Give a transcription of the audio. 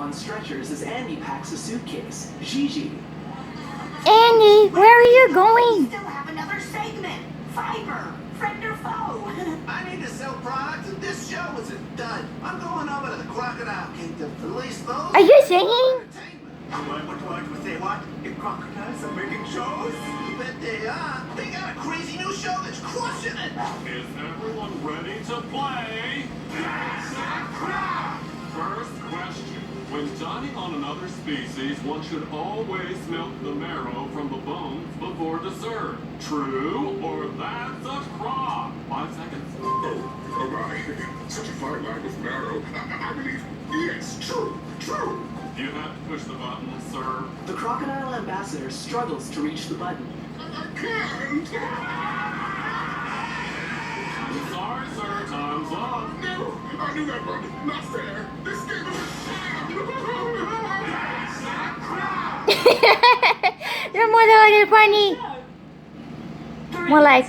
on stretchers as Andy packs a suitcase. Gigi. Andy, where are you We going? still have another segment. Fiber, friend or foe. I need to sell products, and this show is a dud. I'm going over to the Crocodile Kingdom to lease those. Are you singing? What? Say what? Your crocodiles are making shows? You bet they are. They got a crazy new show that's crushing it. Is everyone ready to play? Yes, First question. When dining on another species, one should always milk the marrow from the bones before dessert. True or that's a crock? 5 seconds. Oh my. Such a fine line with marrow. I believe, yes, true. You have to push the button, sir. The crocodile ambassador struggles to reach the button. I can't. I'm sorry, sir. Time's up. No, I knew that one. Not fair. This game is a sham. You're more than funny. More like